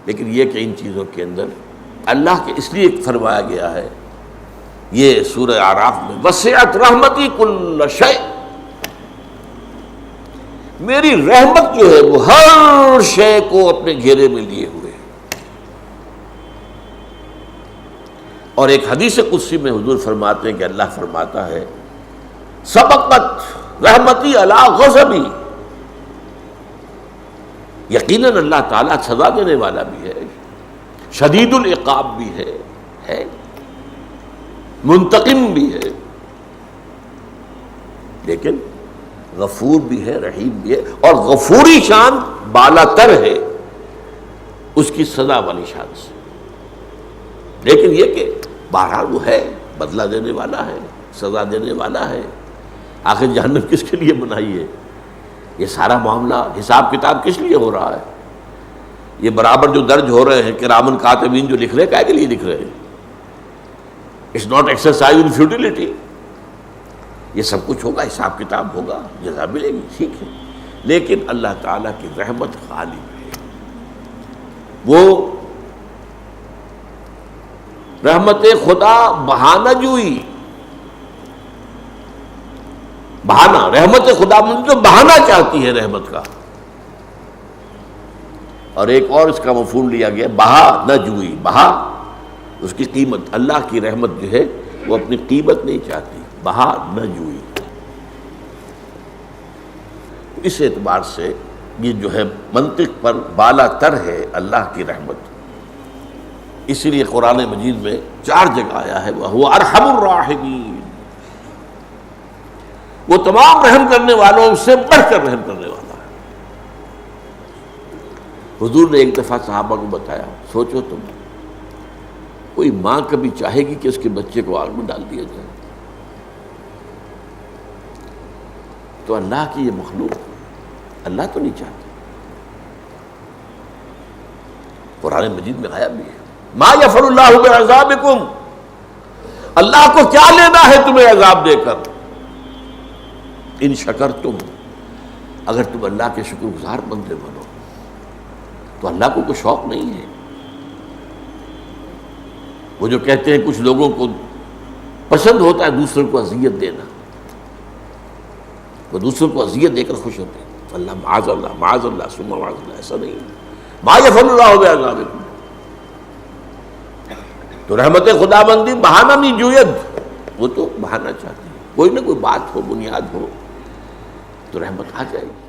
لیکن یہ کہ ان چیزوں کے اندر اللہ کے اس لیے فرمایا گیا ہے، یہ سورہ اعراف میں وسعت رحمتی کل شیء، میری رحمت جو ہے وہ ہر شے کو اپنے گھیرے میں لیے ہوئے ہے۔ اور ایک حدیث قدسی میں حضور فرماتے ہیں کہ اللہ فرماتا ہے سبقت رحمتی علی غضبی، یقیناً اللہ تعالیٰ سزا دینے والا بھی ہے، شدید العقاب بھی ہے، منتقم بھی ہے، لیکن غفور بھی ہے، رحیم بھی ہے، اور غفوری شان بالا تر ہے اس کی سزا والی شان سے۔ لیکن یہ کہ بہرحال وہ ہے، بدلہ دینے والا ہے، سزا دینے والا ہے۔ آخر جہنم کس کے لیے بنائی ہے؟ یہ سارا معاملہ حساب کتاب کس لیے ہو رہا ہے؟ یہ برابر جو درج ہو رہے ہیں کرامن کاتبین جو لکھ رہے ہیں، کیا کے لیے لکھ رہے ہیں؟ It's not exercise in futility, یہ سب کچھ ہوگا، حساب کتاب ہوگا، جزا ملے گی، ٹھیک ہے۔ لیکن اللہ تعالیٰ کی رحمت غالب ہے، وہ رحمت خدا بہانہ جوئی، بہانہ، رحمت خدا من جو بہانہ چاہتی ہے رحمت کا، اور ایک اور اس کا مفہوم لیا گیا بہا نہ جوئی، بہا اس کی قیمت، اللہ کی رحمت جو ہے وہ اپنی قیمت نہیں چاہتی، بہا نہ جوئی۔ اس اعتبار سے یہ جو ہے منطق پر بالا تر ہے اللہ کی رحمت، اسی لیے قرآن مجید میں 4 جگہ آیا ہے وَهُوَ أَرْحَمُ الرَّاحِمِينَ، وہ تمام رحم کرنے والوں سے بڑھ کر رحم کرنے والا ہے۔ حضور نے ایک دفعہ صحابہ کو بتایا، سوچو تم، کوئی ماں کبھی چاہے گی کہ اس کے بچے کو آگ میں ڈال دیا جائے؟ تو اللہ کی یہ مخلوق، اللہ تو نہیں چاہتا۔ قرآن مجید میں آیا بھی ہے ما یفعل اللہ بعذابکم، اللہ کو کیا لینا ہے تمہیں عذاب دے کر، ان شکرتم، اگر تم اللہ کے شکر گزار بندے بنو۔ تو اللہ کو کوئی شوق نہیں ہے، وہ جو کہتے ہیں کچھ لوگوں کو پسند ہوتا ہے دوسروں کو اذیت دینا، وہ دوسروں کو اذیت دے کر خوش ہوتے ہیں، اللہ معاذ اللہ معاذ اللہ ثم معاذ اللہ، ایسا نہیں ہے۔ ما یفعل اللہ بعذابکم، تو رحمت خدا بندی بہانہ نہیں جوید، وہ تو بہانہ چاہتی ہے، کوئی نہ کوئی بات ہو، بنیاد ہو تو رحمت آ جائے گی۔